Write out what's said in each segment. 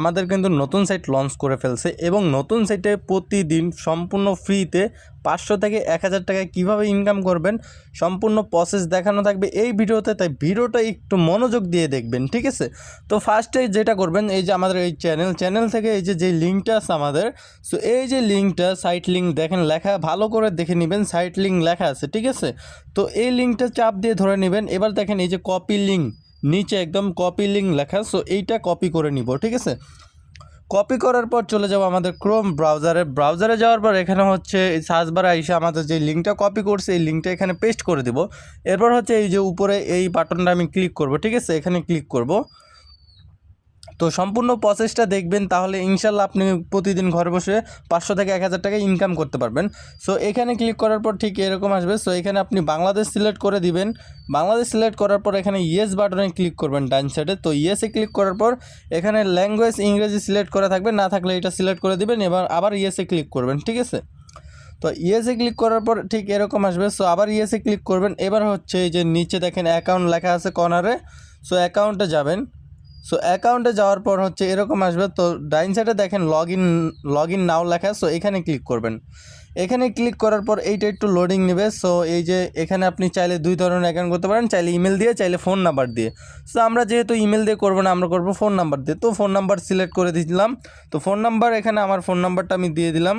আমাদের কিন্তু নতুন সাইট লঞ্চ করে ফেলছে এবং নতুন সাইটে প্রতিদিন সম্পূর্ণ ফ্রিতে 500 থেকে 1000 টাকা কীভাবে ইনকাম করবেন সম্পূর্ণ প্রসেস দেখানো থাকবে এই ভিডিওতে। তাই ভিডিওটা একটু মনোযোগ দিয়ে দেখবেন, ঠিক আছে? তো ফার্স্টে যেটা করবেন, এই যে আমাদের এই চ্যানেল থেকে এই যে লিঙ্কটা আছে আমাদের, সো এই যে লিঙ্কটা সাইট লিঙ্ক দেখেন লেখা, ভালো করে দেখে নেবেন, সাইট লিঙ্ক লেখা আছে, ঠিক আছে? তো এই লিঙ্কটা চাপ দিয়ে ধরে নেবেন। এবার দেখেন এই যে কপি লিঙ্ক, নিচে একদম কপি লিঙ্ক লেখা, সো এইটা কপি করে নিব, ঠিক আছে? কপি করার পর চলে যাব আমাদের ক্রোম ব্রাউজারে যাওয়ার পর এখানে হচ্ছে এই সার্চ বারে এসে আমাদের যে লিঙ্কটা কপি করছে এই লিঙ্কটা এখানে পেস্ট করে দিব। এরপর হচ্ছে এই যে উপরে এই বাটনটা আমি ক্লিক করব, ঠিক আছে? এখানে ক্লিক করব। তো সম্পূর্ণ প্রসেসটা দেখবেন, তাহলে ইনশাল্লাহ আপনি প্রতিদিন ঘরে বসে 500 থেকে 1000 টাকা ইনকাম করতে পারবেন। সো এখানে ক্লিক করার পর ঠিক এরকম আসবে। সো এখানে আপনি বাংলাদেশ সিলেক্ট করে দিবেন। বাংলাদেশ সিলেক্ট করার পর এখানে ইয়েস বাটনে ক্লিক করবেন ডান সাইডে। তো ইয়েসে ক্লিক করার পর এখানে ল্যাঙ্গুয়েজ ইংরেজি সিলেক্ট করা থাকবে, না থাকলে এটা সিলেক্ট করে দিবেন। এবার আবার ইয়েসে ক্লিক করবেন, ঠিক আছে? তো ইয়েসে ক্লিক করার পর ঠিক এরকম আসবে। সো আবার ইয়েসে ক্লিক করবেন। এবার হচ্ছে এই যে নিচে দেখেন অ্যাকাউন্ট লেখা আছে কর্নারে, সো অ্যাকাউন্টে যাবেন। সো অ্যাকাউন্টে যাওয়ার পর হচ্ছে এরকম আসবে। তো ডাইন সাইডে দেখেন লগ ইন নাও লেখা, সো এখানে ক্লিক করবেন। এখানে ক্লিক করার পর এইটা একটু লোডিং নেবে। সো এই যে এখানে আপনি চাইলে দুই ধরনের অ্যাকাউন্ট করতে পারেন, চাইলে ইমেল দিয়ে, চাইলে ফোন নাম্বার দিয়ে। সো আমরা যেহেতু ইমেল দিয়ে করবো না, আমরা করবো ফোন নাম্বার দিয়ে। তো ফোন নাম্বার সিলেক্ট করে দিলাম। তো ফোন নাম্বার এখানে আমার ফোন নাম্বারটা আমি দিয়ে দিলাম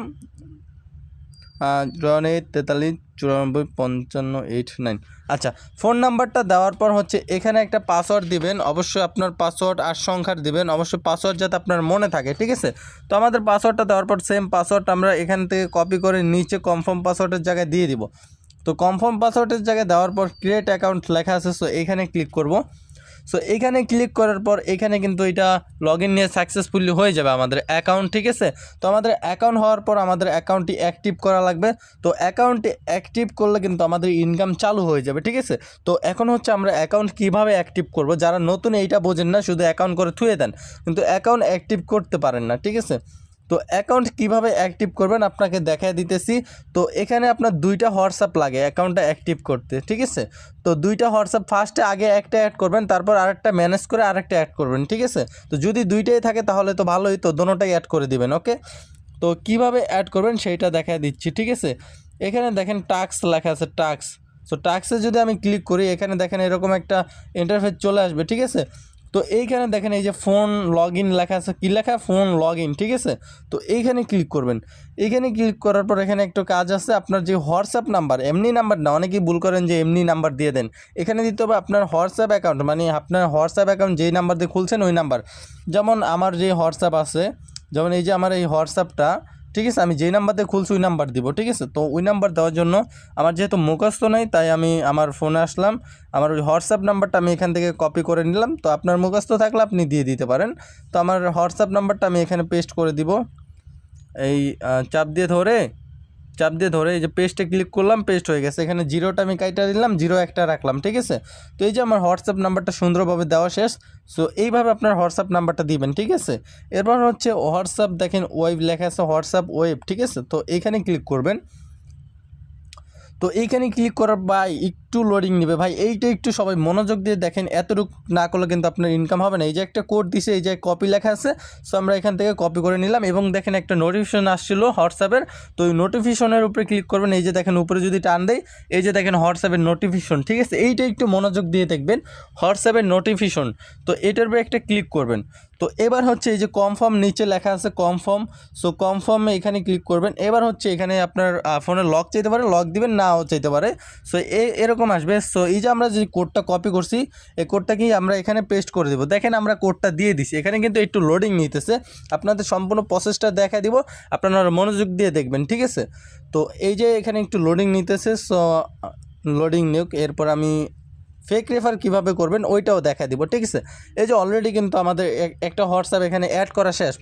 9494955889। আচ্ছা, ফোন নাম্বারটা দেওয়ার পর হচ্ছে এখানে একটা পাসওয়ার্ড দিবেন। অবশ্যই আপনার পাসওয়ার্ড 8 সংখ্যার দিবেন, অবশ্যই পাসওয়ার্ড যাতে আপনার মনে থাকে, ঠিক আছে? তো আমাদের পাসওয়ার্ডটা দেওয়ার পর সেম পাসওয়ার্ড আমরা এখান থেকে কপি করে নিচে কনফার্ম পাসওয়ার্ডের জায়গায় দিয়ে দিব। তো কনফার্ম পাসওয়ার্ডের জায়গায় দেওয়ার পর ক্রিয়েট অ্যাকাউন্ট লেখা আছে, সো এখানে ক্লিক করব। সো এখানে ক্লিক করার পর এখানে কিন্তু এটা লগ ইন নিয়ে সাকসেসফুলি হয়ে যাবে আমাদের অ্যাকাউন্ট, ঠিক আছে? তো আমাদের অ্যাকাউন্ট হওয়ার পর আমাদের অ্যাকাউন্টটি অ্যাক্টিভ করা লাগবে। তো অ্যাকাউন্টটি অ্যাক্টিভ করলে কিন্তু আমাদের ইনকাম চালু হয়ে যাবে, ঠিক আছে? তো এখন হচ্ছে আমরা অ্যাকাউন্ট কীভাবে অ্যাক্টিভ করব, যারা নতুন এইটা বোঝেন না, শুধু অ্যাকাউন্ট করে থুয়ে দেন কিন্তু অ্যাকাউন্ট অ্যাক্টিভ করতে পারেন না, ঠিক আছে? তো অ্যাকাউন্ট কিভাবে অ্যাক্টিভ করবেন আপনাকে দেখায় দিতেছি। তো এখানে আপনার 2টা হোয়াটসঅ্যাপ লাগে অ্যাকাউন্টটা অ্যাক্টিভ করতে, ঠিক আছে? তো 2টা হোয়াটসঅ্যাপ, ফার্স্টে আগে একটা অ্যাড করবেন, তারপর আরেকটা ম্যানেজ করে আরেকটা অ্যাড করবেন, ঠিক আছে? তো যদি 2টাই থাকে তাহলে তো ভালোই, তো দোনোটাই অ্যাড করে দিবেন, ওকে? তো কিভাবে অ্যাড করবেন সেইটা দেখায় দিচ্ছি, ঠিক আছে? এখানে দেখেন টাস্ক লেখা আছে, টাস্ক। সো টাস্কে যদি আমি ক্লিক করি এখানে দেখেন এরকম একটা ইন্টারফেস চলে আসবে, ঠিক আছে? তো এইখানে দেখেন এই যে ফোন লগ ইন লেখা আছে, কী লেখা? ফোন লগ ইন, ঠিক আছে? তো এইখানে ক্লিক করবেন। এইখানে ক্লিক করার পর এখানে একটু কাজ আছে, আপনার যে হোয়াটসঅ্যাপ নাম্বার, এমনি নাম্বার না, অনেকেই ভুল করেন যে এমনি নাম্বার দিয়ে দেন। এখানে দিতে হবে আপনার হোয়াটসঅ্যাপ অ্যাকাউন্ট, মানে আপনার হোয়াটসঅ্যাপ অ্যাকাউন্ট যেই নাম্বার দিয়ে খুলছেন ওই নাম্বার। যেমন আমার যে হোয়াটসঅ্যাপ আছে, যেমন এই যে আমার এই হোয়াটসঅ্যাপটা, ঠিক আছে? আমি যেই নাম্বার দিয়ে খুলছি ওই নাম্বার দিব, ঠিক আছে? তো ওই নাম্বার দেওয়ার জন্য আমার যেহেতু মুখস্থ নেই, তাই আমি আমার ফোনে আসলাম, আমার ওই হোয়াটসঅ্যাপ নাম্বারটা আমি এখান থেকে কপি করে নিলাম। তো আপনার মুখস্থ থাকলে আপনি দিয়ে দিতে পারেন। তো আমার হোয়াটসঅ্যাপ নাম্বারটা আমি এখানে পেস্ট করে দিব। এই চাপ দিয়ে ধরে এই যে পেস্টে ক্লিক করলাম, পেস্ট হয়ে গেছে। এখানে জিরোটা আমি কাইটা দিলাম, 0 একটা রাখলাম, ঠিক আছে? তো এই যে আমার হোয়াটসঅ্যাপ নাম্বারটা সুন্দরভাবে দেওয়া শেষ। সো এইভাবে আপনার হোয়াটসঅ্যাপ নাম্বারটা দিবেন, ঠিক আছে? এরপর হচ্ছে হোয়াটসঅ্যাপ, দেখেন ওয়েব লেখা আছে, হোয়াটসঅ্যাপ ওয়েব, ঠিক আছে? তো এইখানে ক্লিক করবেন। তো এইখানে ক্লিক করার একটু লোডিং নেবে ভাই, এইটা একটু সবাই মনোযোগ দিয়ে দেখেন, এতটুকু না করলে কিন্তু আপনার ইনকাম হবে না। এই যে একটা কোড দিছে, এই যে কপি লেখা আছে, সো আমরা এখান থেকে কপি করে নিলাম এবং দেখেন একটা নোটিফিকেশন আসছিল হোয়াটসঅ্যাপের। তো ওই নোটিফিকেশনের উপরে ক্লিক করবেন। এই যে দেখেন উপরে যদি টান দেয়, এই যে দেখেন হোয়াটসঅ্যাপের নোটিফিকেশন, ঠিক আছে? এইটা একটু মনোযোগ দিয়ে দেখবেন, হোয়াটসঅ্যাপের নোটিফিকেশন। তো এটার উপরে একটা ক্লিক করবেন। তো এবার হচ্ছে এই যে কনফার্ম নিচে লেখা আছে কনফার্ম, সো কনফার্মে এখানে ক্লিক করবেন। এবার হচ্ছে এখানে আপনার ফোনে লক চাইতে পারে, লক দিবেন, নাও চাইতে পারে। সো এরকম আসবে। সো এই যে আমরা যে কোডটা কপি করছি, এই কোডটা কি আমরা এখানে পেস্ট করে দেবো। দেখেন আমরা কোডটা দিয়ে দিছি, এখানে কিন্তু একটু লোডিং নিতেছে, আপনাদের সম্পূর্ণ প্রসেসটা দেখা দিব, আপনারা মনোযোগ দিয়ে দেখবেন, ঠিক আছে? তো এই যে এখানে একটু লোডিং নিতেছে, সো লোডিং নিক। এরপর আমি ফেক রেফার কীভাবে করবেন ওইটাও দেখা দিব, ঠিক আছে? এই যে অলরেডি কিন্তু আমাদের একটা হোয়াটসঅ্যাপ এখানে অ্যাড করা শেষ,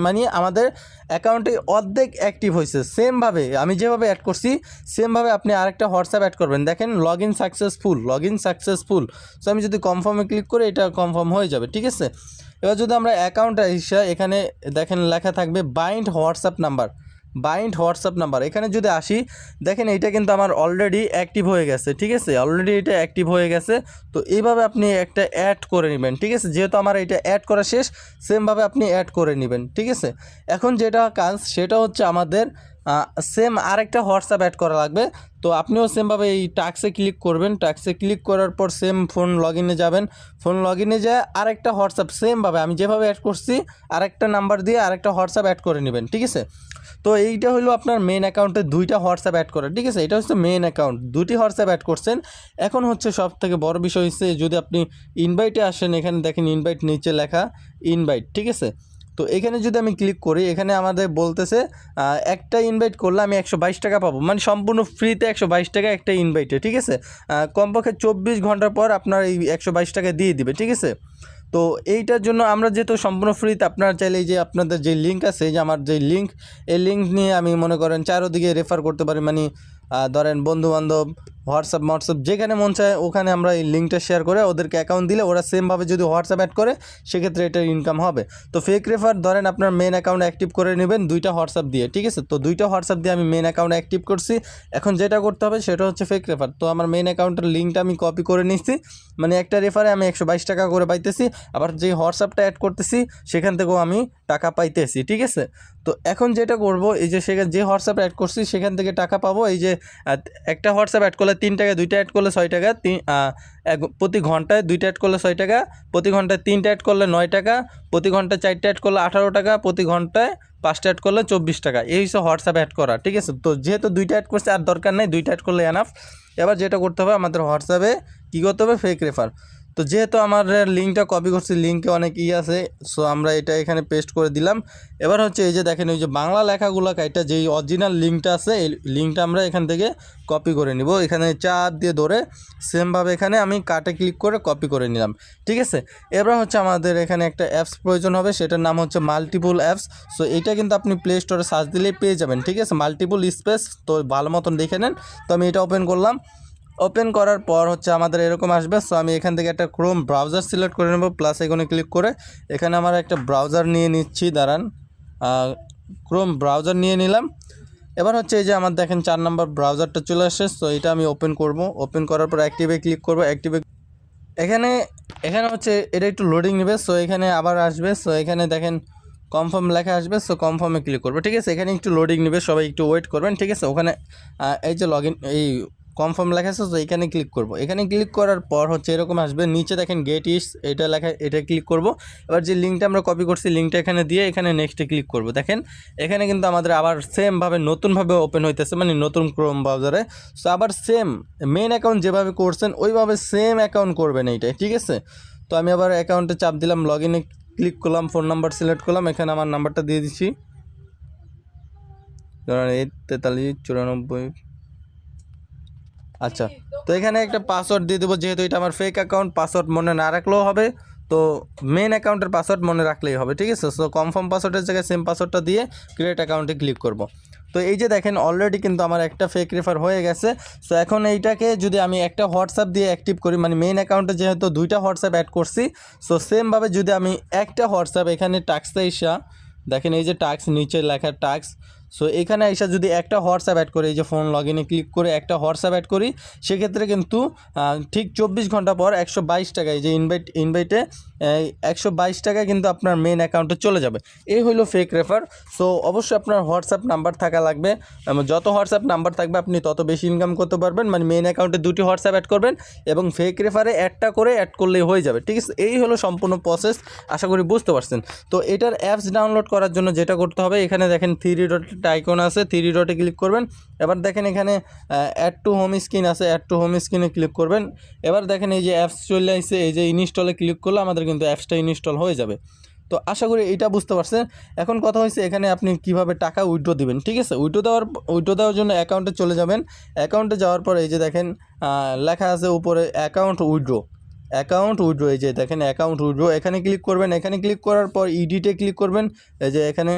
মানে আমাদের অ্যাকাউন্টে অর্ধেক অ্যাক্টিভ হয়েছে। সেমভাবে আমি যেভাবে অ্যাড করছি সেমভাবে আপনি আরেকটা হোয়াটসঅ্যাপ অ্যাড করবেন। দেখেন লগ ইন সাকসেসফুল। সো আমি যদি কনফার্মে ক্লিক করি এটা কনফার্ম হয়ে যাবে, ঠিক আছে? এবার যদি আমরা অ্যাকাউন্টে এসে এখানে দেখেন লেখা থাকবে bind WhatsApp number, bind WhatsApp number, এখানে যদি আসি দেখেন এইটা কিন্তু আমার অলরেডি অ্যাক্টিভ হয়ে গেছে, ঠিক আছে, অলরেডি এটা অ্যাক্টিভ হয়ে গেছে। তো এইভাবে আপনি একটা অ্যাড করে নেবেন, ঠিক আছে, যেহেতু আমার এটা অ্যাড করা শেষ সেমভাবে আপনি অ্যাড করে নেবেন, ঠিক আছে। এখন যেটা কাজ সেটা হচ্ছে আমাদের সেম আরেকটা হোয়াটসঅ্যাপ অ্যাড করা লাগবে। তো আপনিও সেমভাবে এই টাস্কে ক্লিক করবেন, টাস্কে ক্লিক করার পর সেম ফোন লগ ইনে যাবেন, ফোন লগ ইনে যায় আরেকটা হোয়াটসঅ্যাপ সেমভাবে আমি যেভাবে অ্যাড করছি আরেকটা নাম্বার দিয়ে আরেকটা হোয়াটসঅ্যাপ অ্যাড করে নেবেন, ঠিক আছে। তো এইটা হলো আপনার মেন অ্যাকাউন্টে দুইটা হোয়াটসঅ্যাপ অ্যাড করা, ঠিক আছে, এটা হচ্ছে মেন অ্যাকাউন্ট, দুটি হোয়াটসঅ্যাপ অ্যাড করছেন। এখন হচ্ছে সব থেকে বড় বিষয় হচ্ছে যদি আপনি ইনভাইটে আসেন, এখানে দেখেন ইনভাইট নিচে লেখা ইনভাইট, ঠিক আছে। তো এখানে যদি আমি ক্লিক করি এখানে আমাদের বলতেছে একটা ইনভাইট করলে আমি 122 টাকা পাবো, মানে সম্পূর্ণ ফ্রিতে 122 টাকা একটা ইনভাইটে, ঠিক আছে। কমপক্ষে 24 ঘন্টার পর আপনার এই 122 টাকা দিয়ে দিবে, ঠিক আছে। তো এইটার জন্য আমরা যেহেতু সম্পূর্ণ ফ্রিতে, আপনারা চাইলে এই যে আপনাদের যে লিঙ্ক আছে, এই যে আমার যে লিঙ্ক, এই লিঙ্ক নিয়ে আমি মনে করেন চারোদিকে রেফার করতে পারি, মানে ধরেন বন্ধুবান্ধব হোয়াটসঅ্যাপ যেখানে মন চায় ওখানে আমরা এই লিঙ্কটা শেয়ার করে ওদেরকে অ্যাকাউন্ট দিলে ওরা সেমভাবে যদি হোয়াটসঅ্যাপ অ্যাড করে সেক্ষেত্রে এটার ইনকাম হবে। তো ফেক রেফার ধরেন আপনার মেন অ্যাকাউন্ট অ্যাক্টিভ করে নেবেন দুইটা হোয়াটসঅ্যাপ দিয়ে, ঠিক আছে। তো দুইটা হোয়াটসঅ্যাপ দিয়ে আমি মেন অ্যাকাউন্ট অ্যাক্টিভ করছি, এখন যেটা করতে হবে সেটা হচ্ছে ফেক রেফার। তো আমার মেন অ্যাকাউন্টের লিঙ্কটা আমি কপি করে নিচ্ছি, মানে একটা রেফারে আমি 122 টাকা করে পাইতেছি, আবার যে হোয়াটসঅ্যাপটা অ্যাড করতেছি সেখান থেকেও আমি টাকা পাইতেছি, ঠিক আছে। তো এখন যেটা করব এই যে সেখানে যে হোয়াটসঅ্যাপ অ্যাড করছি সেখান থেকে টাকা পাবো, এই যে একটা হোয়াটসঅ্যাপ অ্যাড করলে 3 টাকা, দুইটা অ্যাড করলে 6 টাকা, প্রতি ঘন্টায় দুইটা অ্যাড করলে 6 টাকা, প্রতি ঘন্টায় 3টা অ্যাড করলে 9 টাকা, প্রতি ঘন্টায় 4টা অ্যাড করলে 18 টাকা, প্রতি ঘন্টায় 5টা অ্যাড করলে 24 টাকা, এই হচ্ছে হোয়াটসঅ্যাপ অ্যাড করা, ঠিক আছে। তো যেহেতু দুইটা অ্যাড করছে আর দরকার নেই, দুইটা অ্যাড করলে এনাফ। এবার যেটা করতে হবে আমাদের হোয়াটসঅ্যাপে কী করতে হবে, ফেক রেফার। তো যেহেতু আমার লিঙ্কটা কপি করছি, লিঙ্কে অনেক আছে, সো আমরা এটা এখানে পেস্ট করে দিলাম। এবার হচ্ছে এই যে দেখেন ওই যে বাংলা লেখাগুলো এটা যেই অরিজিনাল লিঙ্কটা আছে এই লিঙ্কটা আমরা এখান থেকে কপি করে নিব, এখানে চাপ দিয়ে ধরে সেমভাবে এখানে আমি কাটে ক্লিক করে কপি করে নিলাম, ঠিক আছে। এবার হচ্ছে আমাদের এখানে একটা অ্যাপস প্রয়োজন হবে, সেটার নাম হচ্ছে মাল্টিপল অ্যাপস। সো এটা কিন্তু আপনি প্লে স্টোরে সার্চ দিলেই পেয়ে যাবেন, ঠিক আছে, মাল্টিপল স্পেস। তো ভালো মতন দেখে নেন। তো আমি এটা ওপেন করলাম, ওপেন করার পর হচ্ছে আমাদের এরকম আসবে। সো আমি এখান থেকে একটা ক্রোম ব্রাউজার সিলেক্ট করে নেব, প্লাস এখানে ক্লিক করে এখানে আমার একটা ব্রাউজার নিয়ে নিচ্ছি, দাঁড়ান, ক্রোম ব্রাউজার নিয়ে নিলাম। এবার হচ্ছে এই যে আমার দেখেন 4 নম্বর ব্রাউজারটা চলে আসে। সো এটা আমি ওপেন করব, ওপেন করার পর অ্যাক্টিভে ক্লিক করব, অ্যাক্টিভে এখানে এখানে হচ্ছে এটা একটু লোডিং নেবে। সো এখানে আবার আসবে, সো এখানে দেখেন কনফার্ম লেখা আসবে, সো কনফার্মে ক্লিক করবো, ঠিক আছে। এখানে একটু লোডিং নেবে, সবাই একটু ওয়েট করবেন, ঠিক আছে। ওখানে এই যে এই কনফার্ম লেখা আছে, তো এখানে ক্লিক করব। এখানে ক্লিক করার পর হচ্ছে এরকম আসবে, নিচে দেখেন গেট ইস এটা লেখা, এটা ক্লিক করব। এবার যে লিঙ্কটা আমরা কপি করছি লিঙ্কটা এখানে দিয়ে এখানে নেক্সটে ক্লিক করব। দেখেন এখানে কিন্তু আমাদের আবার সেমভাবে নতুনভাবে ওপেন হইতেছে, মানে নতুন ক্রোম ব্রাউজারে। সো আবার সেম মেন অ্যাকাউন্ট যেভাবে করছেন ওইভাবে সেম অ্যাকাউন্ট করবেন এইটাই, ঠিক আছে। তো আমি আবার অ্যাকাউন্টে চাপ দিলাম, লগ ইনে ক্লিক করলাম, ফোন নাম্বার সিলেক্ট করলাম, এখানে আমার নাম্বারটা দিয়ে দিচ্ছি, ধরেন 84394। আচ্ছা, তো এখানে একটা পাসওয়ার্ড দিয়ে দেবো, যেহেতু এটা আমার ফেক অ্যাকাউন্ট, পাসওয়ার্ড মনে না রাখলেও হবে, তো মেন অ্যাকাউন্টের পাসওয়ার্ড মনে রাখলেই হবে, ঠিক আছে। সো কনফার্ম পাসওয়ার্ডের জায়গায় সেম পাসওয়ার্ডটা দিয়ে ক্রিয়েট অ্যাকাউন্টে ক্লিক করব। তো এই যে দেখেন অলরেডি কিন্তু আমার একটা ফেক রেফার হয়ে গেছে। সো এখন এইটাকে যদি আমি একটা হোয়াটসঅ্যাপ দিয়ে অ্যাক্টিভ করি, মানে মেন অ্যাকাউন্টে যেহেতু দুইটা হোয়াটসঅ্যাপ অ্যাড করছি, সো সেমভাবে যদি আমি একটা হোয়াটসঅ্যাপ এখানে টাক্সে এসা দেখেন এই যে টাক্স নিচে লেখা টাক্স, সো এখানে এসে যদি একটা হোয়াটসঅ্যাপ অ্যাড করি, এই যে ফোন লগ ইনে ক্লিক করে একটা হোয়াটসঅ্যাপ অ্যাড করি, সেক্ষেত্রে কিন্তু ঠিক 24 ঘন্টা পর 122 টাকায় যে ইনভাইটে 122 টাকায় কিন্তু আপনার মেন অ্যাকাউন্টে চলে যাবে। এই হলো ফেক রেফার। সো অবশ্যই আপনার হোয়াটসঅ্যাপ নাম্বার থাকা লাগবে, যত হোয়াটসঅ্যাপ নাম্বার থাকবে আপনি তত বেশি ইনকাম করতে পারবেন, মানে মেন অ্যাকাউন্টে দুটি হোয়াটসঅ্যাপ অ্যাড করবেন এবং ফেক রেফারে একটা করে অ্যাড করলেই হয়ে যাবে, ঠিক আছে। এই হলো সম্পূর্ণ প্রসেস, আশা করি বুঝতে পারছেন। তো এটার অ্যাপস ডাউনলোড করার জন্য যেটা করতে হবে, এখানে দেখেন 3 ডট আইকন আছে, 3 ডটে ক্লিক করবেন। এবার দেখেন এখানে অ্যাড টু হোম স্ক্রিন আছে, অ্যাড টু হোম স্ক্রিনে ক্লিক করবেন। এবার দেখেন এই যে অ্যাপস চলে আসছে, এই যে ইনস্টলে ক্লিক করলে আমাদের কিন্তু অ্যাপসটা ইনস্টল হয়ে যাবে। তো আশা করি এইটা বুঝতে পারছেন। এখন কথা হয়েছে এখানে আপনি কিভাবে টাকা উইথড্র দিবেন, ঠিক আছে। উইথড্র দেওয়ার জন্য অ্যাকাউন্টে চলে যাবেন। অ্যাকাউন্টে যাওয়ার পর এই যে দেখেন লেখা আছে উপরে অ্যাকাউন্ট উইথড্র, এই যে দেখেন অ্যাকাউন্ট উইথড্র, এখানে ক্লিক করবেন। এখানে ক্লিক করার পর ইডিটে ক্লিক করবেন, এই যে এখানে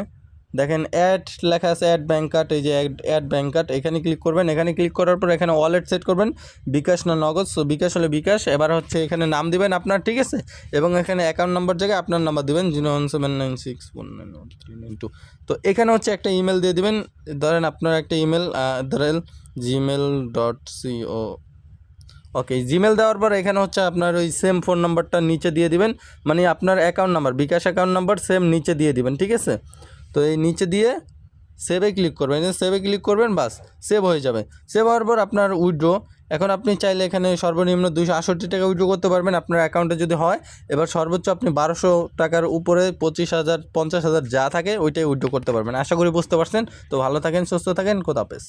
দেখেন অ্যাড লেখা আছে, অ্যাড ব্যাঙ্ক কার্ড, এই যে অ্যাড ব্যাঙ্ক কার্ড, এখানে ক্লিক করবেন। এখানে ক্লিক করার পর এখানে ওয়ালেট সেট করবেন, বিকাশ না নগদ। সো বিকাশ হলে বিকাশ। এবার হচ্ছে এখানে নাম দিবেন আপনার, ঠিক আছে, এবং এখানে অ্যাকাউন্ট নাম্বার জায়গায় আপনার নাম্বার দিবেন 01796191392। তো এখানে হচ্ছে একটা ইমেল দিয়ে দিবেন, ধরেন আপনার একটা ইমেল ধরেন gmail.co। ওকে, জিমেল দেওয়ার পর এখানে হচ্ছে আপনার ওই সেম ফোন নাম্বারটা নিচে দিয়ে দিবেন, মানে আপনার অ্যাকাউন্ট নাম্বার, বিকাশ অ্যাকাউন্ট নাম্বার সেম নিচে দিয়ে দিবেন, ঠিক আছে। তো এই নিচে দিয়ে সেভে ক্লিক করবেন, সেভে ক্লিক করবেন, বাস সেভ হয়ে যাবে। সেভ হওয়ার পর আপনার উইথড্র, এখন আপনি চাইলে এখানে সর্বনিম্ন 268 টাকা উইথড্র করতে পারবেন আপনার অ্যাকাউন্টে যদি হয়। এবার সর্বোচ্চ আপনি 1200 টাকার উপরে 25,000 50,000 যা থাকে ওইটাই উইথড্র করতে পারবেন। আশা করি বুঝতে পারছেন। তো ভালো থাকেন, সুস্থ থাকেন, খোদা হাফেজ।